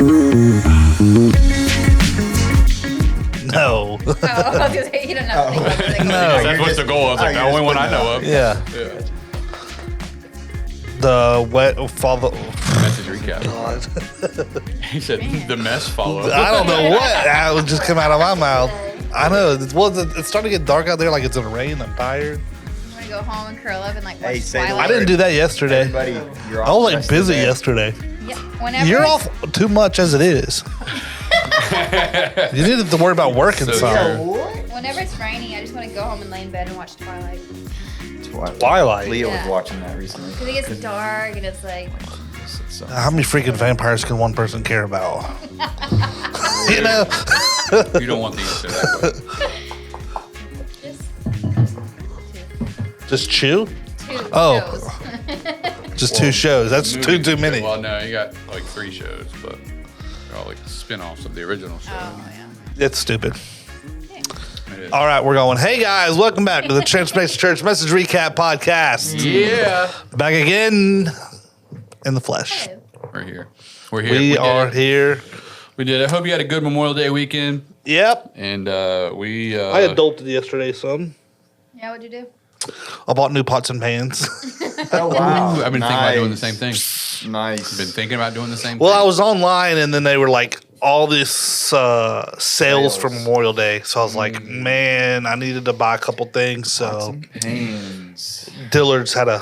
No. Oh, I was gonna say, you don't know. No. That's what's the goal. I was like, the only one I know of. Yeah. The wet follow. Message recap. He said the mess follow. I don't know what that would just come out of my mouth. I know. It's starting to get dark out there. Like it's gonna rain. I'm tired. You want to go home and curl up and like watch Hey, say the Twilight? I didn't do that yesterday. Everybody, you're I off was the like rest busy of the day. yesterday. Yeah, whenever You're off too much as it is. You didn't have to worry about working So some. Yeah, what? Whenever it's raining, I just want to go home and lay in bed and watch Twilight. Twilight. Leo Yeah. was watching that recently. Because it gets dark and it's like, How many freaking vampires can one person care about? You know? You don't want the answer that way. just Just chew? two Oh. shows. Just two shows. That's Movies. too many. Well, no, you got like 3 shows, but they're all like spin-offs of the original show. Oh, yeah. It's stupid. It is. All right, we're going. Hey guys, welcome back to the Transformation Church Message Recap Podcast. Yeah. Back again in the flesh. Hello. We're here. We're here. We did are it. here. We did it. I hope you had a good Memorial Day weekend. Yep. And we... I adulted yesterday, son. Yeah, what'd you do? I bought new pots and pans. Oh, wow. I've been thinking about doing the same thing. Nice. Been thinking about doing the same Well, thing. I was online, and then they were like all this sales for Memorial Day. So I was like, man, I needed to buy a couple things. So Pains. Dillard's had a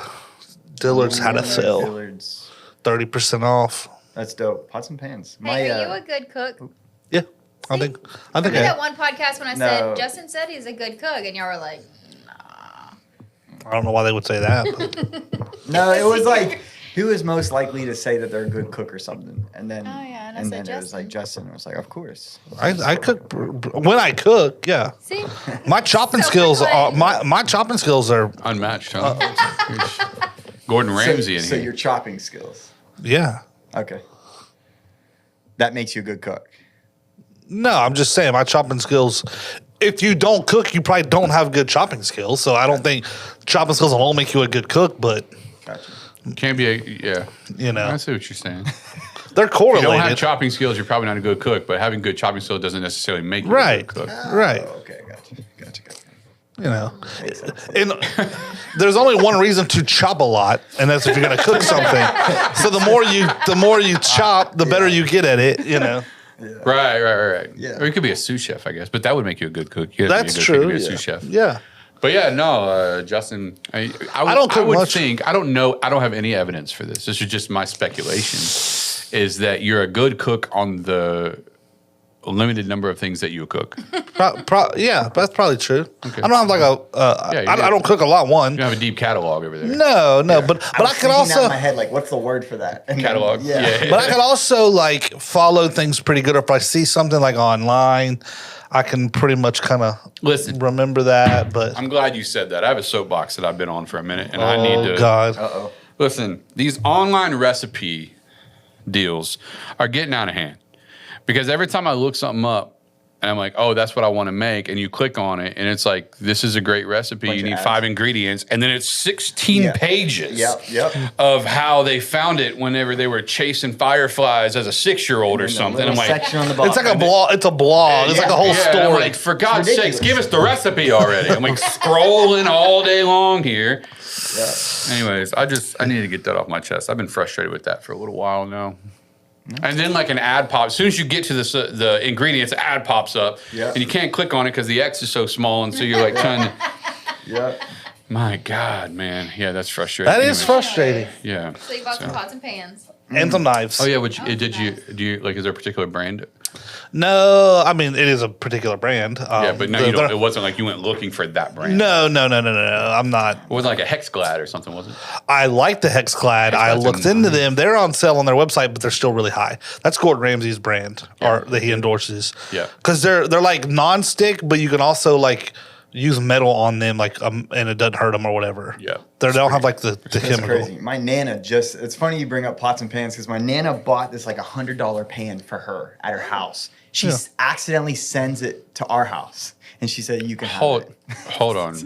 sale, Dillard's. 30% off. That's dope. Pots and pans. Hey, are you a good cook? Yeah, I think. Remember that one podcast when I No. said, Justin said he's a good cook, and y'all were like, I don't know why they would say that. But No, it was like, who is most likely to say that they're a good cook or something? And then, Oh, yeah, and I and said then it was like Justin. Justin. I was like, of course. I cook when I cook. Yeah, see? my chopping So skills quickly. are my chopping skills are Unmatched, huh? Gordon Ramsay in So here. your chopping skills. yeah. Okay. That makes you a good cook. No, I'm just saying my chopping skills. If you don't cook, you probably don't have good chopping skills. So I don't think chopping skills alone make you a good cook. But Gotcha. Can't be a... Yeah. you know, I see what you're saying. they're If you don't have correlated. chopping skills, you're probably not a good cook, but having good chopping skills doesn't necessarily make you Right. a good cook. Right. Oh, okay, gotcha. You know, Makes sense. and there's only one reason to chop a lot, and that's if you're going to cook something. So the more you chop, the better you get at it. You know. Right. Yeah. Or you could be a sous chef, I guess, but that would make you a good cook. You have to be That's a good cook to true. be a Yeah. sous chef. Yeah. But yeah, no, Justin, I don't cook would much. think, I don't know, I don't have any evidence for this. This is just my speculation, is that you're a good cook on the limited number of things that you cook. Yeah, that's probably true. Okay. I don't have like I don't cook a lot. One. You don't have a deep catalog over there. No, but I was could thinking that also. in my head, like, what's the word for that? And then- Catalog. Yeah. But I can also like follow things pretty good. If I see something like online, I can pretty much kind of Listen, remember that. But I'm glad you said that. I have a soapbox that I've been on for a minute, and I need to. God, Uh-oh. Listen, these online recipe deals are getting out of hand because every time I look something up and I'm like, oh, that's what I want to make, and you click on it and it's like, this is a great recipe. Bunch You of need ads. 5 ingredients, and then it's 16 Yeah. pages Yep. of how they found it whenever they were chasing fireflies as a 6-year-old or And a something. little I'm like, section on the bottom. it's like a blog. It's a blog. It's like a whole yeah, and I'm story. like, for God's ridiculous. sakes, give us the recipe already. I'm like scrolling all day long here. Yeah. Anyways, I need to get that off my chest. I've been frustrated with that for a little while now. And then like an ad pops. As soon as you get to the ingredients, an ad pops up. Yeah. And you can't click on it because the X is so small. And so you're like trying to, Yeah. my God, man. Yeah, that's frustrating. That is Anyways, frustrating. Yeah. So you bought some pots and pans. And some knives. Oh yeah, do you like, is there a particular brand? No, I mean it is a particular brand. Yeah, but no, they're- it wasn't like you went looking for that brand. No. I'm not. It wasn't like a Hexglad or something, was it? I like the Hexclad. I Hexclad's looked into them. They're on sale on their website, but they're still really high. That's Gordon Ramsay's brand, or that he endorses. Yeah. because they're like non-stick, but you can also like use metal on them, like and it doesn't hurt them or whatever. Yeah. they don't have like the That's chemical. crazy. My Nana it's funny you bring up pots and pans because my Nana bought this like $100 pan for her at her house. She accidentally sends it to our house and she said, you can have it. Hold on.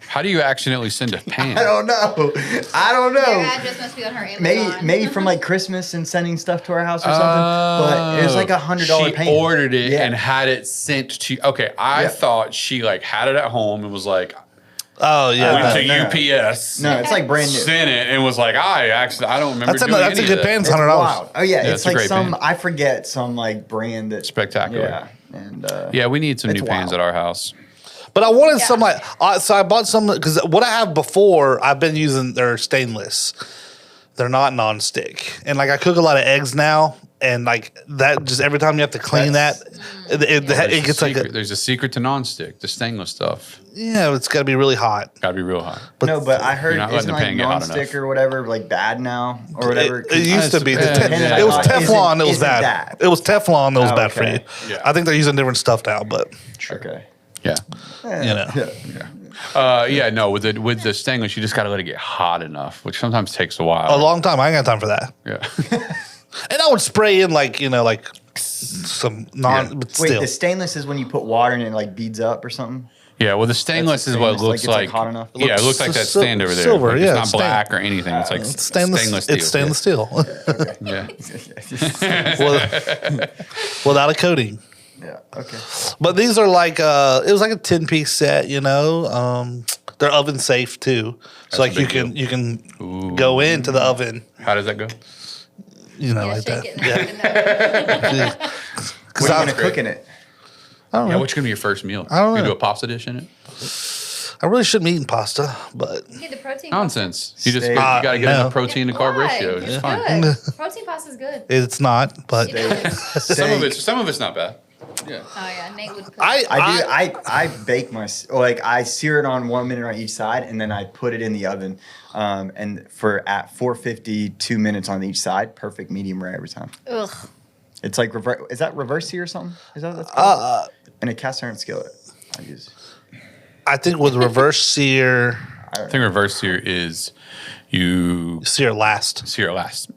How do you accidentally send a pan? I don't know. Their address must be on her Amazon. Maybe from like Christmas and sending stuff to our house or something. But it was like $100 She pan. ordered it Yeah. and had it sent to. Okay, I thought she like had it at home and was like, Oh yeah, went to no. UPS. No, it's like brand new. Sent it and was like, I don't remember that's a doing that's a any good of that. pan. It's $100. wild. Oh yeah, Yeah, it's it's a like great some pan. I forget some like brand that Spectacular. Yeah, and Yeah, we need some It's new pans wild. at our house. But I wanted Yeah. some like so I bought some because what I have before I've been using they're stainless. They're not nonstick, and like I cook a lot of eggs now, and like that just every time you have to clean That's- that, it gets like There's a secret to nonstick, the stainless stuff. it's got to be really hot. Gotta be real hot. But no, but I heard You're not letting isn't the like pan get hot enough. nonstick or whatever like bad now or whatever. It used to be. That's bad. Yeah. It was Isn't- Teflon that was isn't bad. that? It was Teflon that was Oh, bad for okay. you. Yeah. I think they're using different stuff now, but Okay. Yeah. you know. Yeah. No, with the stainless, you just gotta let it get hot enough, which sometimes takes a while. A long time. I ain't got time for that. Yeah. And I would spray in like some non. Yeah. But Wait, still, the stainless is when you put water in it, it like beads up or something. Yeah, well, the stainless is what it stainless, looks like, like. it's, like, hot enough? Yeah, it looks like that Sil- stand over there. silver, Like, yeah, it's it's not black or anything. It's like it's stainless. steel. It's stainless steel. Yeah. Without a coating. Yeah. Okay. But these are like it was like a 10-piece set, they're oven safe too. That's So like a you big can go into the oven, How does that go? like shake that. it. Yeah. What are you gonna great. cook in it? I don't Yeah, know. what's gonna be your first meal? I don't You know. do a pasta dish in it? I really shouldn't be eating pasta, but You get the protein. Nonsense. You just Steak. you gotta get in No. the protein to carb Why? ratio. It's It's fine. good. Protein pasta is good. it's not. But You know? Some of it's not bad. Yeah. Oh yeah, Nate would cook. I bake I sear it on 1 minute on each side and then I put it in the oven and for at 450 2 minutes on each side, perfect medium rare every time. Ugh. It's like is that reverse sear or something? Is that what that's called? And a cast iron skillet I use. I think with reverse sear, I think reverse sear is you sear last. sear last.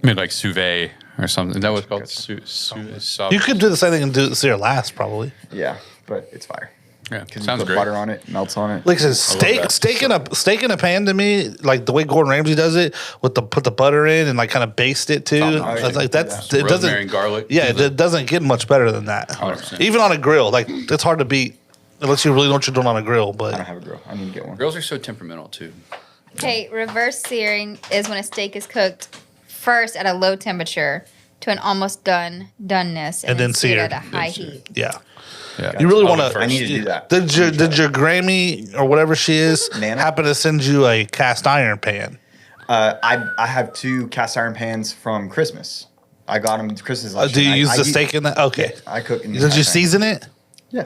Maybe like sous vide or something. Is that what it's called? You could do the same thing and do sear last probably. Yeah, but it's fire. Yeah, Because you sounds put great. butter on it, melts on it. Like I said, that. steak in a pan to me, like the way Gordon Ramsay does it, with put the butter in and like kind of baste it too. Oh, I was like that's yeah. it Rosemary doesn't. and garlic. Yeah, it doesn't get much better than that. 100%. Even on a grill, like it's hard to beat unless you really know what you're doing on a grill. I don't But have a grill. I need to get one. Girls are so temperamental too. Okay, reverse searing is when a steak is cooked first at a low temperature to an almost doneness, And then seared seared. at a high Then seared. heat. yeah, Yeah. you really Oven want to. first. I need to do that. Did your Grammy or whatever she is Nana? happen to send you a cast iron pan? I have 2 cast iron pans from Christmas. I got them Christmas last Do you year. use the steak in that? Okay. Yeah, I cook in the Did you cast iron. season it? Yeah.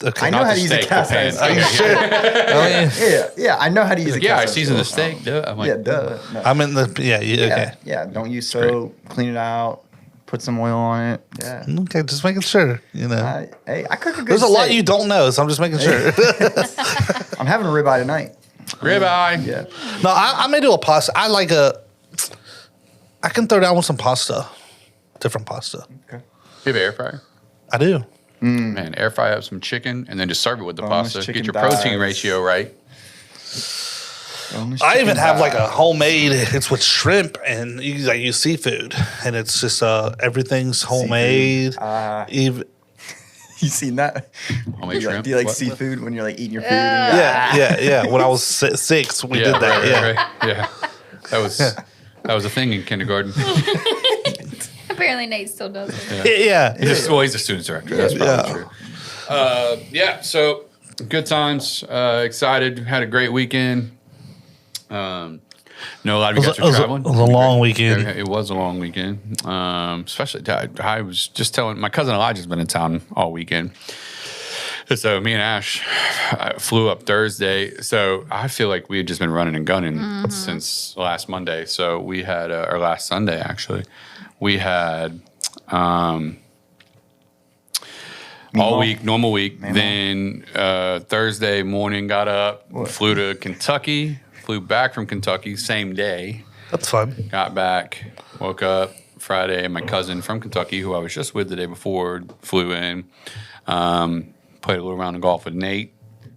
Okay. I know Not how the to use a steak, the cast iron. pan. Are you Okay, sure? Yeah, I know how to use a cast Yeah, I iron. seasoned the steak. Duh. I'm like, Yeah, duh. No. I'm in the yeah. Okay. Yeah, don't use soap. Clean it out. Put some oil on it. Yeah. Okay, just making sure. Hey, I cook a good There's a lot steak. you don't know, so I'm just making sure. I'm having a ribeye tonight. ribeye. Yeah. No, I may do a pasta. I can throw down with some pasta, different pasta. Okay. You have an air fryer? I do. Man, air fry up some chicken and then just serve it with the Boneless pasta. chicken Get your protein thighs. ratio right. I even have like a homemade. It's with shrimp and I use seafood, and it's just everything's homemade. Even You seen that? Homemade Do shrimp. you like What? seafood when you're like eating your food? And yeah. When I was 6, we did that. right, Yeah. right. Yeah. That was a thing in kindergarten. Apparently, Nate still does it. Yeah. He's a student director. That's probably true. So good times. Excited. Had a great weekend. Know a lot of you guys are traveling. It was a long weekend. It was a long weekend. Especially, I was just telling my cousin Elijah's been in town all weekend. So me and Ash flew up Thursday. So I feel like we had just been running and gunning since last Monday. So we had, or last Sunday actually, we had all week, normal week. Then Thursday morning got up, flew to Kentucky, flew back from Kentucky same day. That's fun. Got back, woke up Friday, and my cousin from Kentucky, who I was just with the day before, flew in. Played a little round of golf with Nate.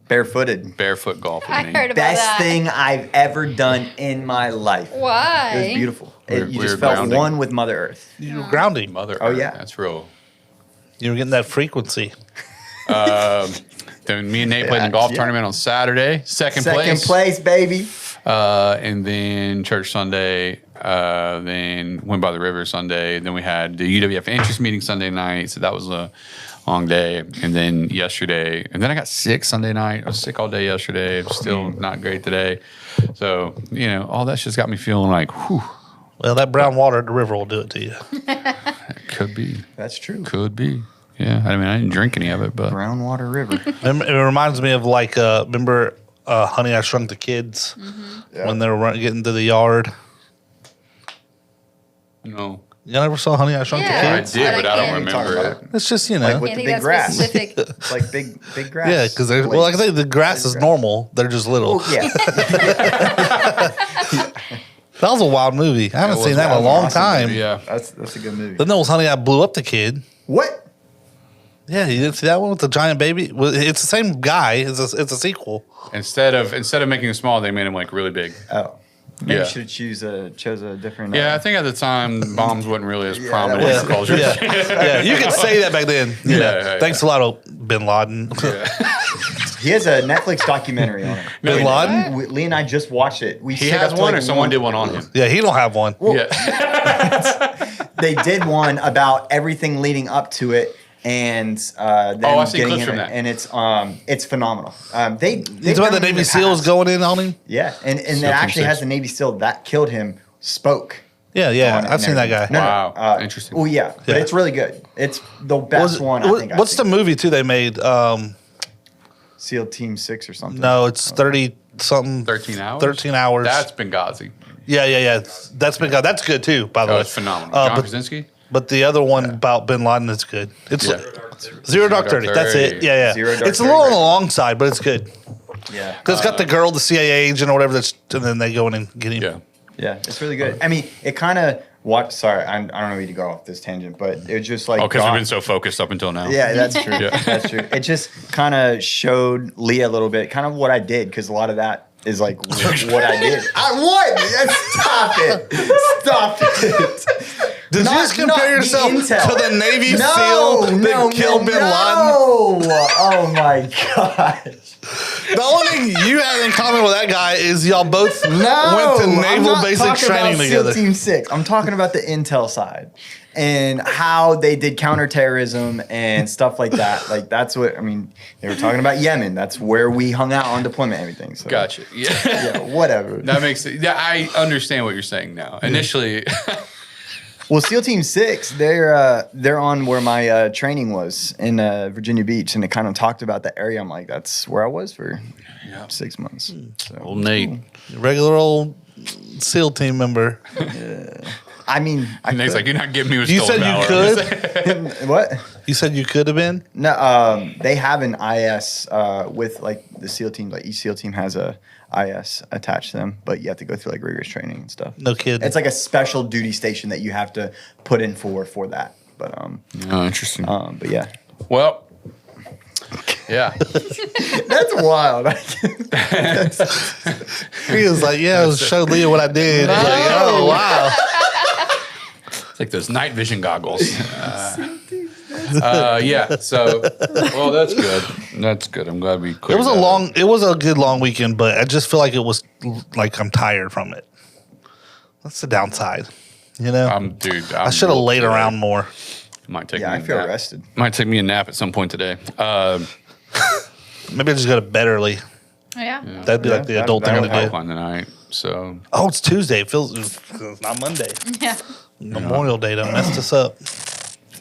Barefooted. Barefoot golf with I me. heard about Best that. thing I've ever done in my life. Why? It was beautiful. We're- You we're just felt grounding. one with Mother Earth. You were grounding. Mother Oh, Earth, yeah. That's real. You were getting that frequency. Then me and Nate played in the golf Yeah. tournament on Saturday. Second Second place. place, baby. And then church Sunday. Then went by the river Sunday. Then we had the UWF interest meeting Sunday night. So that was a long day. And then yesterday. And then I got sick Sunday night. I was sick all day yesterday. I'm still not great today. So, all that's just got me feeling like, whew, Well, that brown water at the river will do it to you. could be. That's true. Could be. Yeah. I mean, I didn't drink any of it, but. Brownwater River. It reminds me of like, remember Honey, I Shrunk the Kids when they were getting to the yard? No. You never saw Honey, I Shrunk Yeah. the I Kids? did, but I don't can't. remember it. It's just, Like with I the think big that's grass. specific. It's like big grass. Yeah, because well, like I say, the grass is normal. They're just little. Oh, yeah. That was a wild movie. I haven't It seen was that in a wild. long Awesome time. movie. Yeah. That's a good movie. Then there was Honey, I Blew Up the Kid. What? Yeah, you didn't see that one with the giant baby? Well, it's the same guy. It's a sequel. Instead of making him small, they made him like really big. Oh. Maybe Yeah. you should have chose a different. Yeah, I think at the time bombs wasn't really as prominent that in Yeah, the culture. yeah, you could say that back then. You know. Yeah, Thanks a lot, Bin Laden. He has a Netflix documentary on it. Bin Laden? Lee and I just watched it. We He stayed has up till, one, like, or someone did one on him. Yeah, he don't have one. Yeah. They did one about everything leading up to it, and then I've seen getting clips in from it, that. and it's phenomenal. They It's about the Navy SEALs going in on him? Yeah, and SEAL that actually Team has 6. the Navy SEAL that killed him spoke. Yeah, yeah. on it I've and seen that guy. everything. Wow, interesting. Oh yeah, but Yeah. it's really good. It's the best one I think. What's the movie, too, they made? SEAL Team 6 or something? No, it's 30-something. 13 hours? 13 hours. That's Benghazi. Yeah. That's good, too, by the way. Oh, it's phenomenal. John but, Krasinski? but the other one about Bin Laden is good. It's Yeah. Zero Dark 30. That's it. Yeah. Zero Dark It's a little 30. on the long side, but it's good. Yeah, Because it's got the girl, the CIA agent or whatever, and then they go in and get him. Yeah. yeah, it's really good. I mean, it kind of Sorry, I don't know if to go off this tangent, but it was just like Oh, because we've been so focused up until now. Yeah, that's true. Yeah. That's true. It just kind of showed Leah a little bit, kind of what I did, because a lot of that is like what I did. Stop it! Stop it! Did you just compare yourself to the Navy SEAL that killed Bin Laden? Oh my gosh! The only thing you have in common with that guy is y'all both went to I'm naval not basic talking training about together. SEAL Team 6. I'm talking about the intel side and how they did counterterrorism and stuff like that. Like that's what I mean. They were talking about Yemen. That's where we hung out on deployment and everything. So Gotcha. Yeah. yeah, whatever. That makes it. Yeah, I understand what you're saying now. Initially, Well, SEAL Team 6, they're on where my training was in Virginia Beach, and it kind of talked about the area. I'm like, that's where I was for 6 months. So, old Nate. Regular old SEAL team member. I mean, Nate's like, you're not giving me a You stolen said you valor. could? what? You said you could have been? No, they have an IS with like the SEAL team. Like each SEAL team has a IS attached to them, but you have to go through like rigorous training and stuff. No kidding. It's like a special duty station that you have to put in for that. But Oh, interesting. but yeah, Well, yeah. that's wild. He was like, yeah, I showed Leah what I did. He's like, oh, wow. It's like those night vision goggles. Yeah. So, well, that's good. That's good. I'm glad we It cleared was that up. it was a good long weekend, but I just feel like it was like I'm tired from it. That's the downside. You know? Dude. I should have laid around more. Might take Yeah, me I a feel nap. rested. Might take me a nap at some point today. Maybe I just go to bed early. Yeah. That'd be like the that- adult that thing would to do. Pipeline tonight. So Oh, it's Tuesday. It feels it's not Monday. Yeah. Memorial Day done messed us up.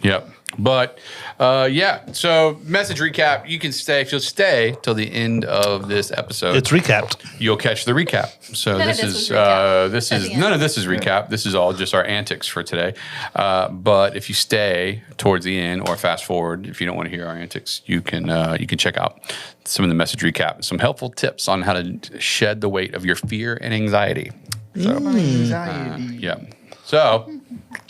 Yep. But yeah, so message recap. You can stay if you'll stay till the end of this episode. It's recapped. You'll catch the recap. So None of this this is was recap. this At is the end. none of this is recap. This is all just our antics for today. But if you stay towards the end or fast forward, if you don't want to hear our antics, you can check out some of the message recap, some helpful tips on how to shed the weight of your fear and anxiety. So Anxiety. yeah. So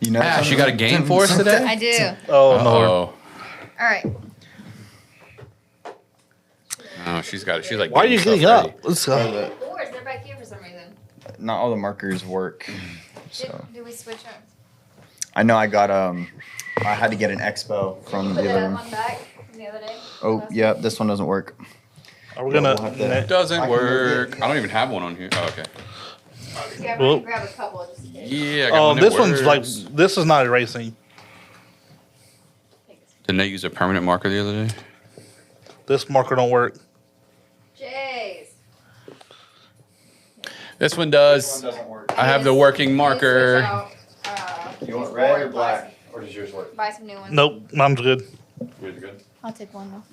You know, Ash, you got a game for us today? I do. Oh, no. Oh. All right. Oh, she's got it. She's like, Why are you getting getting stuff up? Let's go. Boards, they're back here for some reason. Not all the markers work. So Did we switch up? I know I got I had to get an expo from Put the that other up room. on back from the other day. Oh yeah, this one doesn't work. Are we Yeah, gonna? we'll have to- It doesn't I can work. move it. I don't even have one on here. Oh, okay. Yeah, Well- I can grab a couple just in case. Yeah, I got Oh, one that this one's like works. this is not erasing. Didn't they use a permanent marker the other day? This marker don't work. Jays. This one This one does. doesn't work. I have the working Please switch marker. out, You want these red or boards. black, or does yours work? Buy some new ones. Nope, mine's good. Yours good? I'll take one though.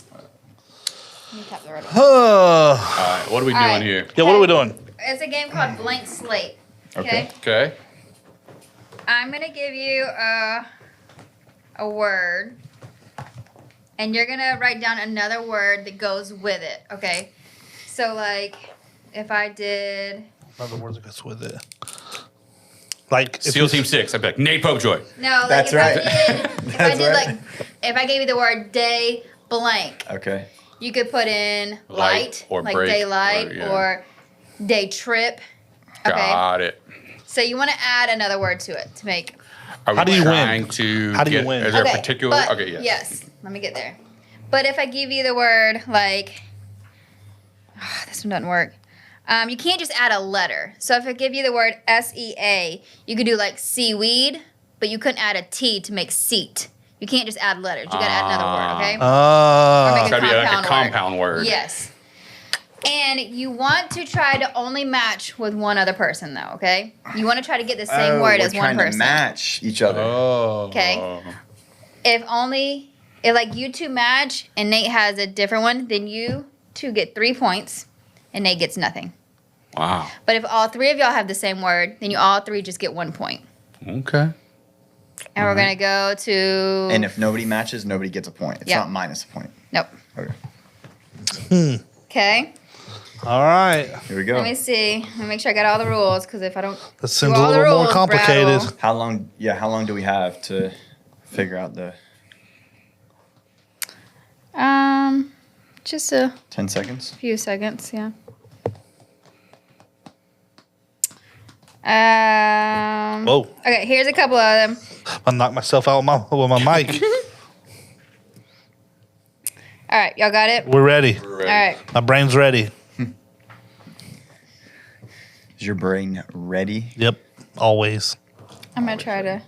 Let me tap the red one. yeah, All right, what are we All doing right. here? what are we doing? It's a game called Blank Slate. Okay. Okay. I'm gonna give you a word, and you're gonna write down another word that goes with it. Okay. So like, if I did Other words that goes with it. Like if SEAL you- Team 6. I'd be like, Nate Popejoy. no, like That's if right. I did, if I That's did right. like, if I gave you the word day blank, Okay. you could put in Light light, or like break daylight, or, yeah. or day trip. Okay. Got it. So you want to add another word to it to make. Are we How do you win? trying to How do you get- win? Is there Okay, a particular? but- Okay, yes. Yes. Let me get there. But if I give you the word like, this one doesn't work. You can't just add a letter. So if I give you the word SEA, you could do like seaweed, but you couldn't add a T to make seat. You can't just add letters. You gotta add another word, okay? Or make It's gotta be like a compound word. Yes. And you want to try to only match with one other person, though, okay? You want to try to get the same Oh, word we're as one trying to person. match each other. Oh. Okay. If like you two match and Nate has a different one, then you two get 3 points and Nate gets nothing. Wow. But if all three of y'all have the same word, then you all three just get 1 point. Okay. And we're gonna go to And if nobody matches, nobody gets a point. It's Yeah. not minus a point. nope. Okay. Okay. All right. Here we go. Let me see. Let me make sure I got all the rules because if I don't This do seems a all the little more rules, complicated. Brad will- How long? Yeah. How long do we have to figure out the just a 10 seconds? few seconds, yeah. Whoa! Okay, here's a couple of them. I knocked myself out with my mic. All right, y'all got it? We're ready. We're All ready. right. My brain's ready. Is your brain ready? Yep. Always. I'm going to try to.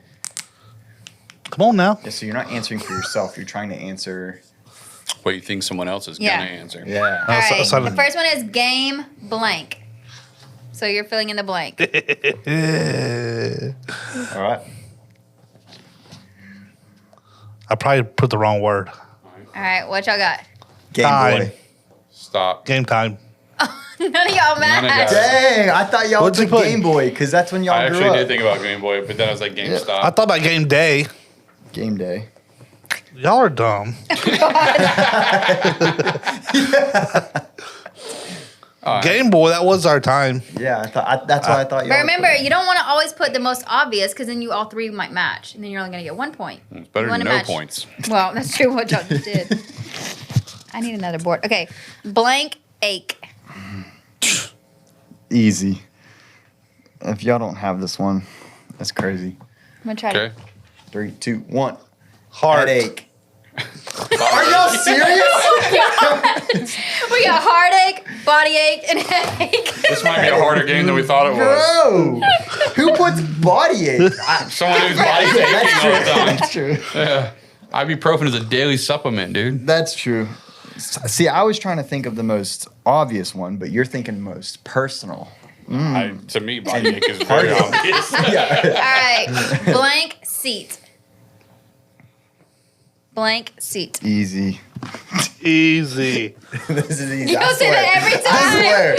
Come on now. Yeah. So you're not answering for yourself. You're trying to answer. What you think someone else is Yeah. gonna answer? Yeah. All right. so- The first one is game blank. So you're filling in the blank. All right. I probably put the wrong word. All right, what y'all got? Game Time. Boy. Stop. Game time. None of y'all None of match. y'all. Dang! I thought y'all would What'd you put put? Game Boy because that's when y'all I grew actually up. did think about Game Boy, but then I was like, GameStop. I thought about game day. Game Day. Y'all are dumb. All right. Game Boy, that was our time. Yeah, that's why I thought y'all. But would remember, put- you don't want to always put the most obvious because then you all three might match, and then you're only gonna get 1 point. It's better You than wanna no match. points. Well, that's true. What y'all just did. I need another board. Okay, blank ache. easy. If y'all don't have this one, that's crazy. I'm gonna try Okay. 3, 2, 1. Heart. Headache. Are y'all serious? to. We got heartache, body ache, and headache. This might be a harder game than we thought it was. Bro, who puts body ache? Someone who's body's aching all the time. That's true. Yeah. Ibuprofen is a daily supplement, dude. That's true. See, I was trying to think of the most obvious one, but you're thinking most personal. To me, body ache is very obvious. Yeah. All right, blank seat. Blank seat. Easy. Easy. This is easy. You I don't say that swear. every time. I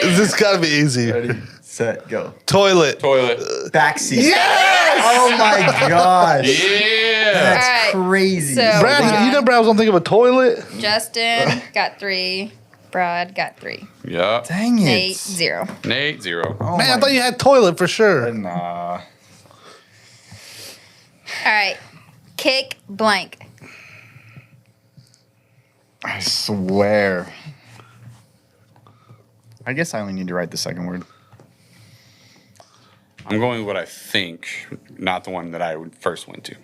swear. This gotta be easy. Ready, set, go. Toilet. Toilet. Backseat. Yes! Oh my gosh. Yeah. That's All right, crazy. so- Brad, you know Brad was gonna think of a toilet? Justin got 3. Brad got 3. Yeah. Dang it. Nate 0. Nate, 0. Oh Man, I my- thought you had toilet for sure. Nah. All right, kick blank. I swear. I guess I only need to write the second word. I'm going with what I think, not the one that I would first went to.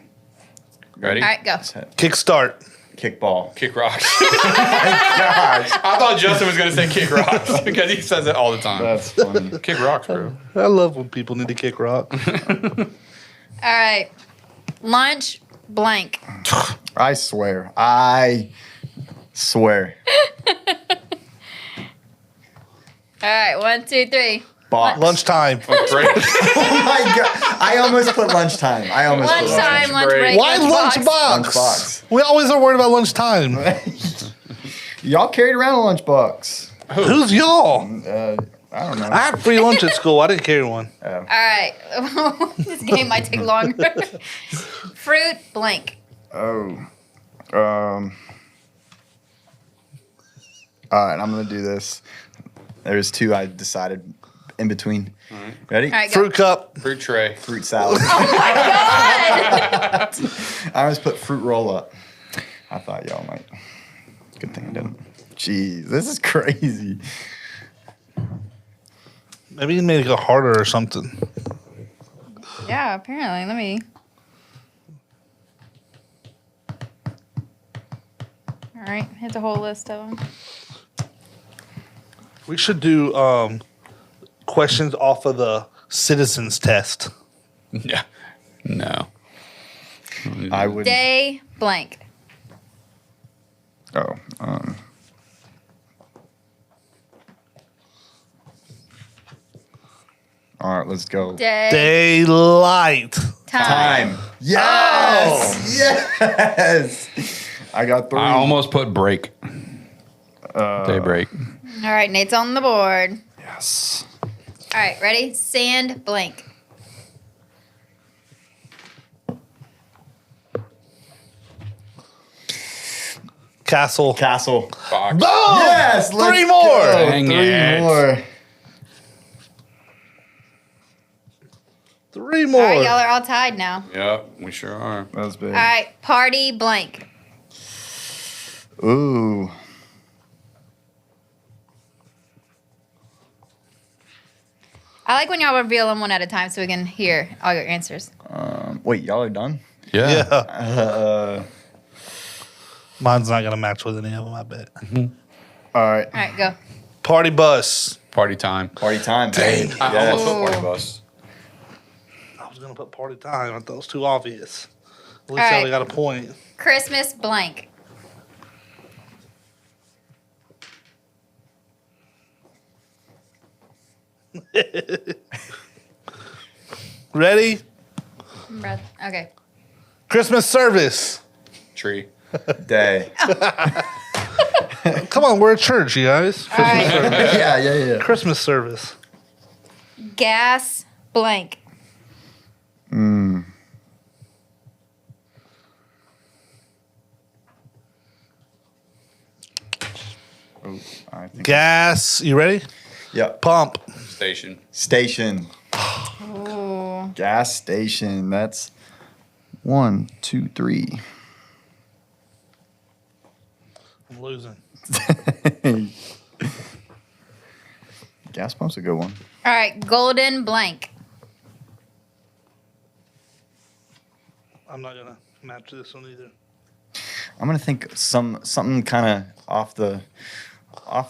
Ready? All right, go. Kickstart. Kickball. Kick rocks. Gosh, I thought Justin was going to say kick rocks because he says it all the time. that's funny. Kick rocks, bro. I love when people need to kick rock. All right. Lunch blank. I swear. I swear. All right, 1, 2, 3. Box. Lunchtime. Break. Oh my god! I almost put lunchtime. Lunchtime, lunch break. Why lunchbox? Lunchbox. We always are worried about lunchtime. Y'all carried around a lunchbox. Who's y'all? I don't know. I had free lunch at school. I didn't carry one. All right. This game might take longer. Fruit blank. Oh. All right, I'm gonna do this. There's two I decided in between. All right. Ready? All right, go. Fruit cup. Fruit tray. Fruit salad. Oh my god! I almost put fruit roll up. I thought y'all might. Good thing I didn't. Jeez, this is crazy. Maybe you made it go harder or something. Yeah, apparently. Let me. All right, hit the whole list of them. We should do questions off of the citizens test. Yeah. No. I would. Day blank. Oh. All right, let's go. Day. Daylight. Time. Yes. Yes. I got 3. I almost put break. Day break. All right, Nate's on the board. Yes. All right, ready? Sand blank. Castle. Castle. Box. Boom! Yes. Let's 3 more. go. Dang 3 it. more. 3 All more. right, y'all are all tied now. Yep, we sure are. That was big. All right, party blank. Ooh. I like when y'all reveal them one at a time so we can hear all your answers. Wait, y'all are done? Yeah. Yeah. Mine's not going to match with any of them, I bet. All right. All right, go. Party bus. Party time. Party time. Dang. I Yes. almost put party Ooh. bus. I was going to put party time. I thought it was too obvious. At least All I right. only got a point. Christmas blank. Ready? Okay. Christmas service. Tree. Day. Come on, we're at church, you guys. All right. yeah. Christmas service. Gas blank. Oh, I think. Gas. You ready? Yep. Pump. Station. Station. Ooh. Gas station. That's 1, 2, 3. I'm losing. Gas pump's a good one. All right, golden blank. I'm not going to match this one either. I'm gonna think something kind of off the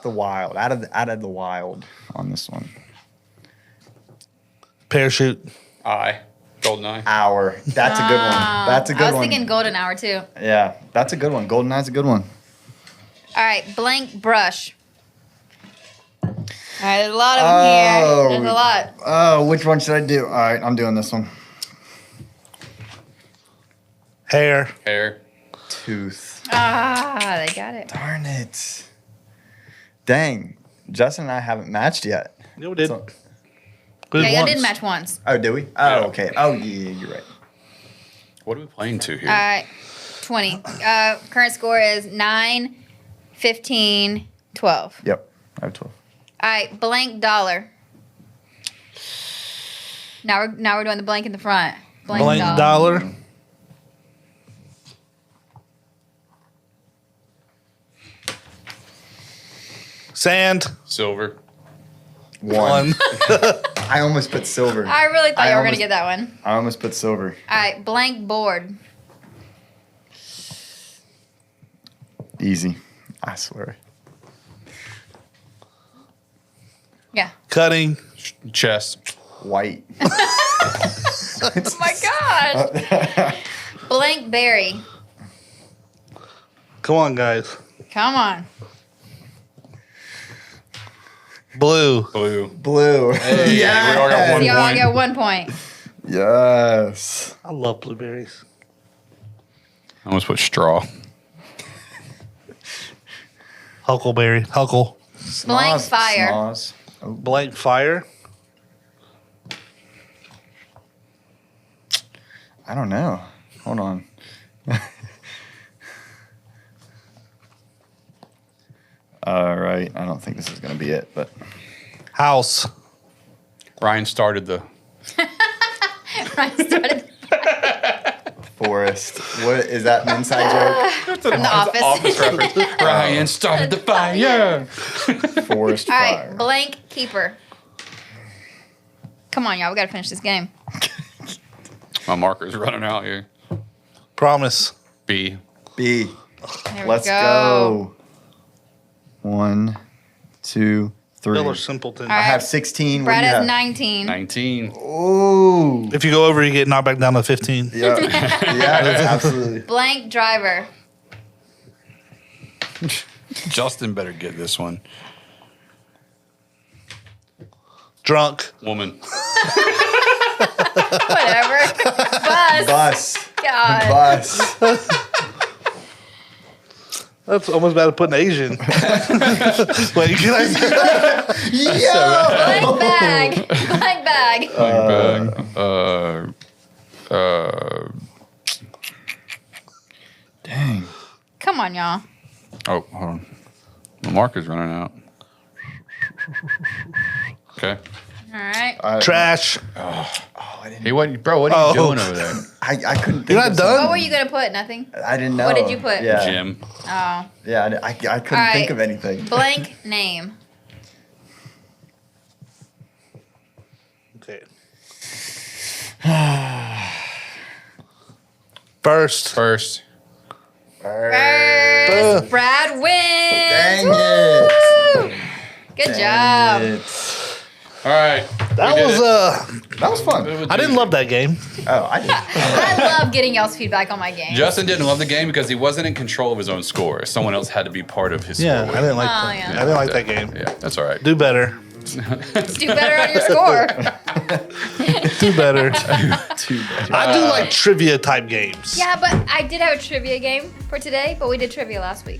wild, out of the wild on this one. Parachute. I. Golden eye. Hour. That's a good one. That's a good I was one. thinking golden hour too. Yeah, that's a good one. Golden Eye's a good one. All right, blank brush. All right, there's a lot of them here. There's a lot. Oh, which one should I do? All right, I'm doing this one. Hair. Hair. Tooth. Ah, they got it. Darn it. Dang. Justin and I haven't matched yet. Yeah, we did. So- We Yeah, y'all once. did match once. Oh, did we? Yeah. Oh, okay. Oh, yeah, you're right. What are we playing to here? All right, 20. Current score is 9, 15, 12. Yep, I have 12. All right, blank dollar. Now we're doing the blank in the front. Blank dollar. Sand. Silver. 1. I almost put silver. I really thought you were going to almost- get that one. I almost put silver. All right, blank board. Easy. I swear. Yeah. Cutting. Chest. White. Oh my gosh. Blank berry. Come on, guys. Come on. Blue. Blue. Blue. Hey, yeah. we all got one So y'all point. get 1 point. Yes. I love blueberries. I almost put straw. Huckleberry. Huckle. Blank Snoz, fire. snoz. Oh, Blank fire. I don't know. Hold on. All right. I don't think this is going to be it, but House. Ryan started the. Ryan started forest. What is that an inside joke? from the office. reference. Ryan started the fire. Forest All fire. right, blank keeper. Come on, y'all. We got to finish this game. My marker's running out here. Promise. B. B. There we Let's go. 1, 2, 3. Miller Simpleton. All I right. have 16. What Brad do you has have? 19. 19. Ooh. If you go over, you get knocked back down to 15. Yeah. Yeah, absolutely. Blank driver. Justin better get this one. Drunk. Woman. Whatever. Bus. Bus. God. Bus. That's almost bad to put an Asian. Wait, can I say that? Yo. Blank bag. Blank bag. Dang. Come on, y'all. Oh, hold on. My marker's running out. Okay. All right. Trash. Hey, what, bro? What are you Oh. doing over there? I couldn't think You're not of done? What were you going to put? Nothing? something. I didn't know. What did you put? Yeah. Jim. Oh. Yeah, I couldn't All right. think of anything. Blank name. Okay. First. First. First, Brad wins. Dang Woo! it. Good Dang job. it. All right. That We did was it. That was fun. I didn't love that game. Oh, I did. I love getting y'all's feedback on my game. Justin didn't love the game because he wasn't in control of his own score. Someone else had to be part of his Yeah, score. I didn't like Oh, that. yeah. I didn't like that game. Yeah, that's all right. Do better. Do better on your score. Do better. Too bad. I do like trivia type games. Yeah, but I did have a trivia game for today, but we did trivia last week.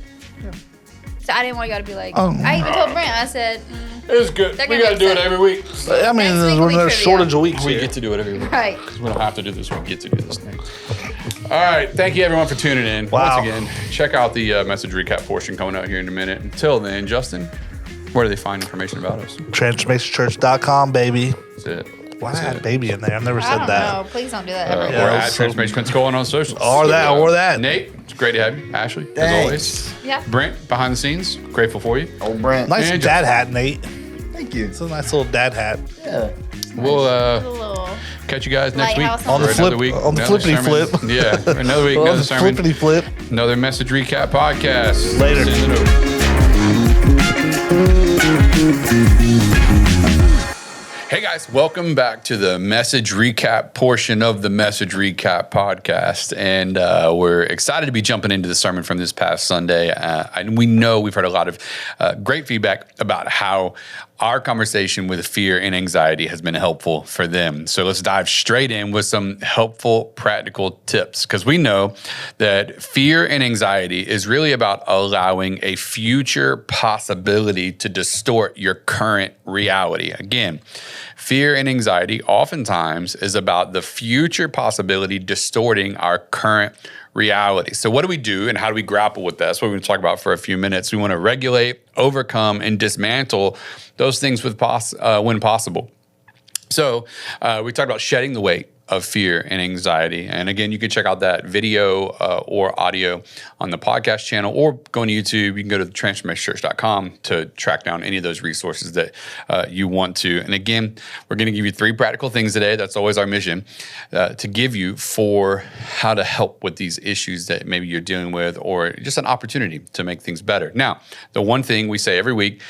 So I didn't want y'all to be like, Oh. I even told Brent, I said, It was good. They're We gonna got to be do it upset. every week. I mean, Next week will when be there's trivia. shortage of weeks We here. get to do it every week. right. We don't have to do this. We get to do this thing. All right. Thank you, everyone, for tuning in. Wow. Once again, check out the message recap portion coming out here in a minute. Until then, Justin, where do they find information about us? Transformationchurch.com, baby. That's it. Why That's did I it. add baby in there? I've never I said don't that. know. Please don't do that ever. Yeah, Or that at was so- Transformation Principal on socials. Or that, or that. Nate, it's great to have you. Ashley, as Thanks. always. Yeah. Brent, behind the scenes, grateful for you. Old Brent. Nice And dad hat, Nate. Thank you. It's a nice little dad hat. Yeah. We'll A little. catch you guys next week. Lighthouse On the for flip- another week, on the another flippity sermon. flip. Yeah, another week, Oh, another the sermon, flippity flip. another message recap podcast. Later. Send it over. Hey guys, welcome back to the message recap portion of the message recap podcast. And we're excited to be jumping into the sermon from this past Sunday. And we know we've heard a lot of great feedback about how our conversation with fear and anxiety has been helpful for them. So let's dive straight in with some helpful, practical tips. Because we know that fear and anxiety is really about allowing a future possibility to distort your current reality. Again, fear and anxiety oftentimes is about the future possibility distorting our current reality. So what do we do and how do we grapple with that? That's what we're going to talk about for a few minutes. We want to regulate, overcome, and dismantle those things with when possible. So we talked about shedding the weight of fear and anxiety. And again, you can check out that video or audio on the podcast channel, or go to YouTube. You can go to transformationchurch.com to track down any of those resources that you want to. And again, we're going to give you 3 practical things today. That's always our mission, to give you for how to help with these issues that maybe you're dealing with, or just an opportunity to make things better. Now, the one thing we say every week,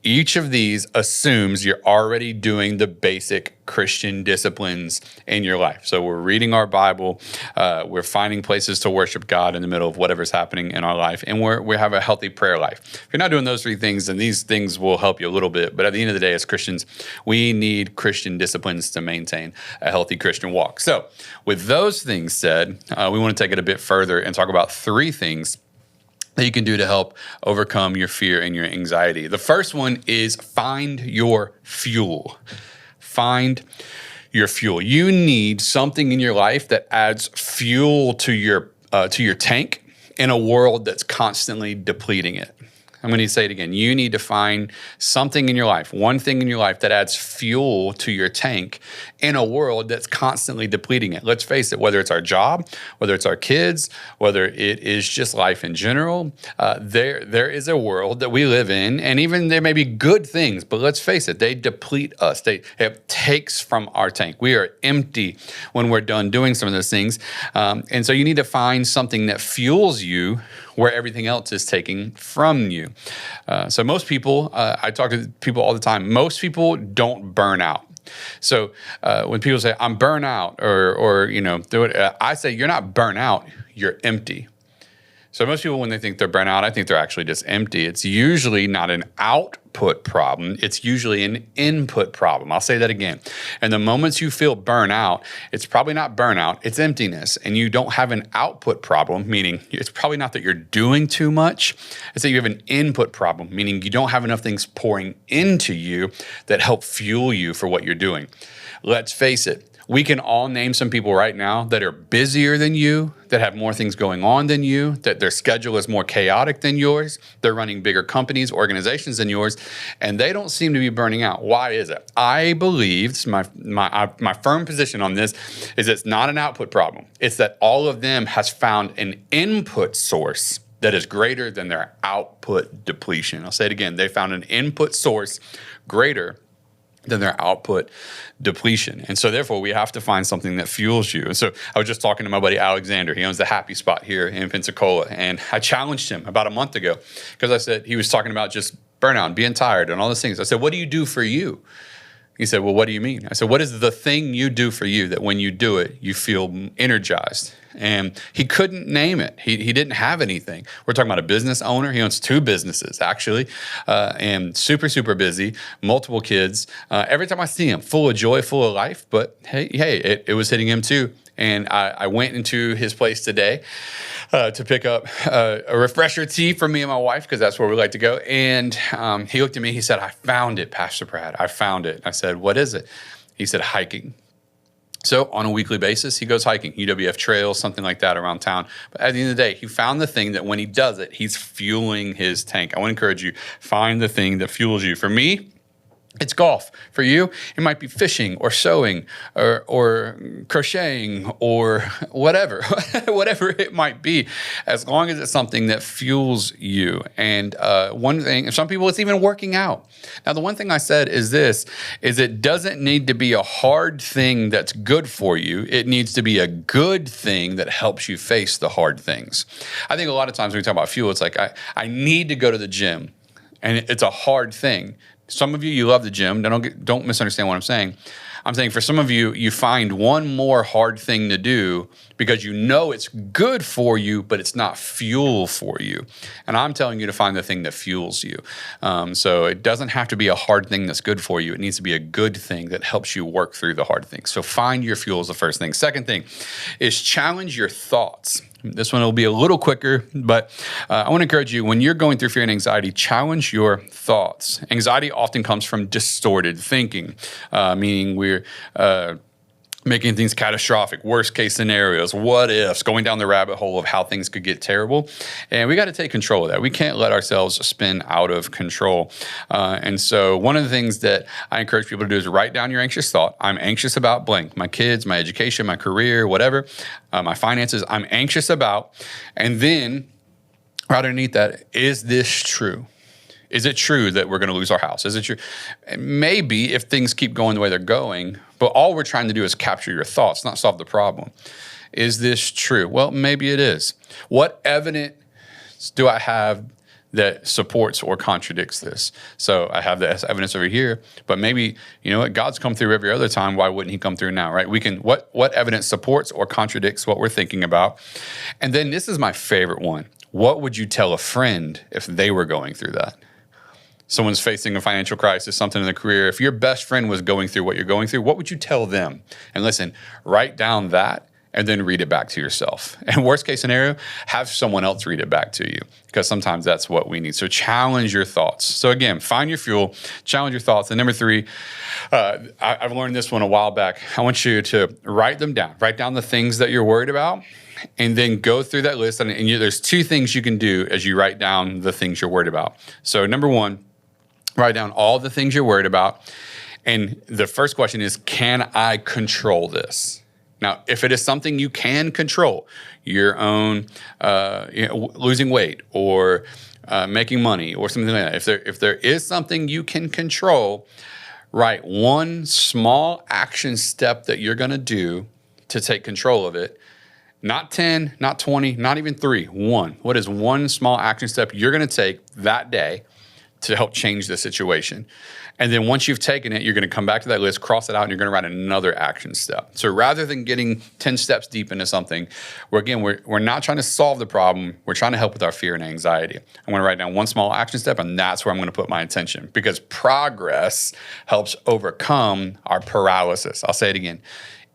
each of these assumes you're already doing the basic Christian disciplines in your life. So we're reading our Bible, we're finding places to worship God in the middle of whatever's happening in our life, and we have a healthy prayer life. If you're not doing those 3 things, then these things will help you a little bit. But at the end of the day, as Christians, we need Christian disciplines to maintain a healthy Christian walk. So with those things said, we want to take it a bit further and talk about 3 things that you can do to help overcome your fear and your anxiety. The first one is find your fuel. Find your fuel. You need something in your life that adds fuel to your tank in a world that's constantly depleting it. I'm going to say it again. You need to find something in your life, one thing in your life that adds fuel to your tank in a world that's constantly depleting it. Let's face it, whether it's our job, whether it's our kids, whether it is just life in general, there is a world that we live in, and even there may be good things, but let's face it, they deplete us. It takes from our tank. We are empty when we're done doing some of those things. And so you need to find something that fuels you where everything else is taking from you. So most people, I talk to people all the time, most people don't burn out. So when people say, I'm burnt out, or I say, you're not burnt out, you're empty. So most people, when they think they're burnt out, I think they're actually just empty. It's usually not an output problem. It's usually an input problem. I'll say that again. And the moments you feel burnt out, it's probably not burnout, it's emptiness. And you don't have an output problem, meaning it's probably not that you're doing too much. It's that you have an input problem, meaning you don't have enough things pouring into you that help fuel you for what you're doing. Let's face it. We can all name some people right now that are busier than you, that have more things going on than you, that their schedule is more chaotic than yours. They're running bigger companies, organizations than yours, and they don't seem to be burning out. Why is it? I believe, my firm position on this is it's not an output problem. It's that all of them has found an input source that is greater than their output depletion. I'll say it again. They found an input source greater than their output depletion. And so therefore we have to find something that fuels you. And so I was just talking to my buddy Alexander. He owns the Happy Spot here in Pensacola. And I challenged him about a month ago because I said, he was talking about just burnout and being tired and all those things. I said, what do you do for you? He said, well, what do you mean? I said, what is the thing you do for you that when you do it, you feel energized? And he couldn't name it. He didn't have anything. We're talking about a business owner. He owns 2 businesses, actually, and super, super busy, multiple kids. Every time I see him, full of joy, full of life. But hey, it was hitting him too. And I went into his place today to pick up a refresher tea for me and my wife, because that's where we like to go. And he looked at me. He said, I found it, Pastor Brad. I found it. I said, what is it? He said, hiking. So on a weekly basis, he goes hiking, UWF trails, something like that around town. But at the end of the day, he found the thing that when he does it, he's fueling his tank. I want to encourage you, find the thing that fuels you. For me, it's golf. For you, it might be fishing or sewing or crocheting or whatever, whatever it might be, as long as it's something that fuels you. And one thing, some people, it's even working out. Now, the one thing I said is this, is it doesn't need to be a hard thing that's good for you. It needs to be a good thing that helps you face the hard things. I think a lot of times when we talk about fuel, it's like, I need to go to the gym, and it's a hard thing. Some of you love the gym. Don't misunderstand what I'm saying. I'm saying for some of you, you find one more hard thing to do because you know it's good for you, but it's not fuel for you. And I'm telling you to find the thing that fuels you. So it doesn't have to be a hard thing that's good for you. It needs to be a good thing that helps you work through the hard things. So find your fuel is the first thing. Second thing is challenge your thoughts. This one will be a little quicker, but I want to encourage you, when you're going through fear and anxiety, challenge your thoughts. Anxiety often comes from distorted thinking, meaning we're making things catastrophic, worst case scenarios, what ifs, going down the rabbit hole of how things could get terrible. And we got to take control of that. We can't let ourselves spin out of control. And so one of the things that I encourage people to do is write down your anxious thought. I'm anxious about blank, my kids, my education, my career, whatever, my finances, I'm anxious about. And then right underneath that, is this true? Is it true that we're going to lose our house? Is it true? Maybe if things keep going the way they're going, but all we're trying to do is capture your thoughts, not solve the problem. Is this true? Well, maybe it is. What evidence do I have that supports or contradicts this? So I have the evidence over here, but maybe, you know what, God's come through every other time. Why wouldn't he come through now, right? We can, what evidence supports or contradicts what we're thinking about? And then this is my favorite one. What would you tell a friend if they were going through that? Someone's facing a financial crisis, something in their career. If your best friend was going through what you're going through, what would you tell them? And listen, write down that and then read it back to yourself. And worst case scenario, have someone else read it back to you, because sometimes that's what we need. So challenge your thoughts. So again, find your fuel, challenge your thoughts. And number 3, I've learned this one a while back. I want you to write them down. Write down the things that you're worried about, and then go through that list. And there's 2 things you can do as you write down the things you're worried about. So number 1, write down all the things you're worried about. And the first question is, can I control this? Now, if it is something you can control, your own losing weight or making money or something like that, if there is something you can control, write one small action step that you're going to do to take control of it. Not 10, not 20, not even 3, 1. What is one small action step you're going to take that day to help change the situation? And then once you've taken it, you're going to come back to that list, cross it out, and you're going to write another action step. So rather than getting 10 steps deep into something, we're not trying to solve the problem. We're trying to help with our fear and anxiety. I'm going to write down one small action step, and that's where I'm going to put my attention, because progress helps overcome our paralysis. I'll say it again.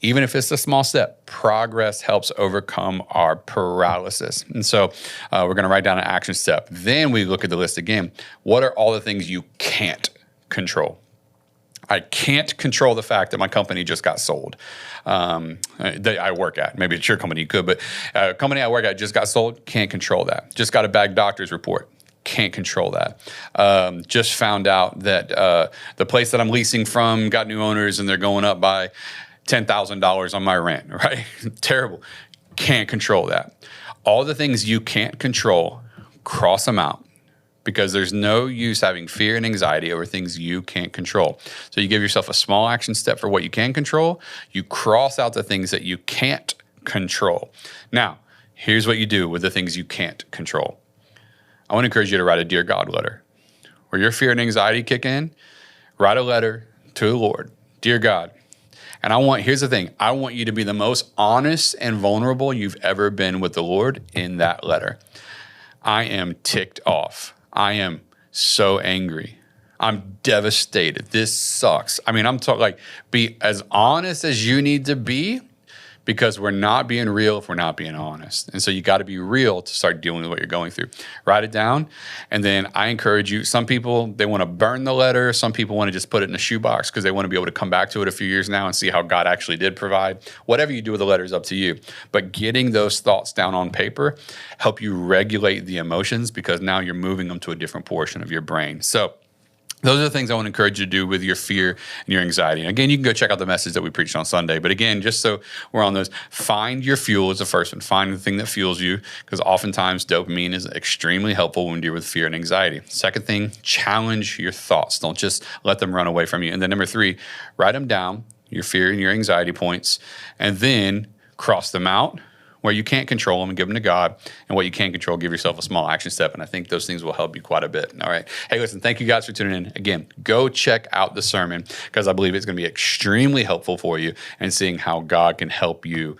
Even if it's a small step, progress helps overcome our paralysis. And so we're going to write down an action step. Then we look at the list again. What are all the things you can't control? I can't control the fact that my company just got sold that I work at. Maybe it's your company you could, but a company I work at just got sold, can't control that. Just got a bad doctor's report. Can't control that. Just found out that the place that I'm leasing from got new owners and they're going up by $10,000 on my rent, right? Terrible. Can't control that. All the things you can't control, cross them out, because there's no use having fear and anxiety over things you can't control. So you give yourself a small action step for what you can control. You cross out the things that you can't control. Now, here's what you do with the things you can't control. I want to encourage you to write a Dear God letter. Where your fear and anxiety kick in, write a letter to the Lord. Dear God. And here's the thing, I want you to be the most honest and vulnerable you've ever been with the Lord in that letter. I am ticked off. I am so angry. I'm devastated. This sucks. I mean, I'm talking be as honest as you need to be, because we're not being real if we're not being honest. And so you got to be real to start dealing with what you're going through. Write it down. And then I encourage you, some people, they want to burn the letter. Some people want to just put it in a shoebox because they want to be able to come back to it a few years now and see how God actually did provide. Whatever you do with the letter is up to you. But getting those thoughts down on paper help you regulate the emotions, because now you're moving them to a different portion of your brain. So those are the things I want to encourage you to do with your fear and your anxiety. And again, you can go check out the message that we preached on Sunday. But again, just so we're on those, find your fuel is the first one. Find the thing that fuels you, because oftentimes dopamine is extremely helpful when you're with fear and anxiety. Second thing, challenge your thoughts. Don't just let them run away from you. And then number 3, write them down, your fear and your anxiety points, and then cross them out. Where you can't control them and give them to God, and what you can control, give yourself a small action step. And I think those things will help you quite a bit. All right. Hey, listen, thank you guys for tuning in. Again, go check out the sermon, because I believe it's going to be extremely helpful for you and seeing how God can help you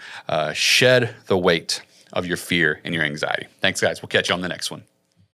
shed the weight of your fear and your anxiety. Thanks, guys. We'll catch you on the next one.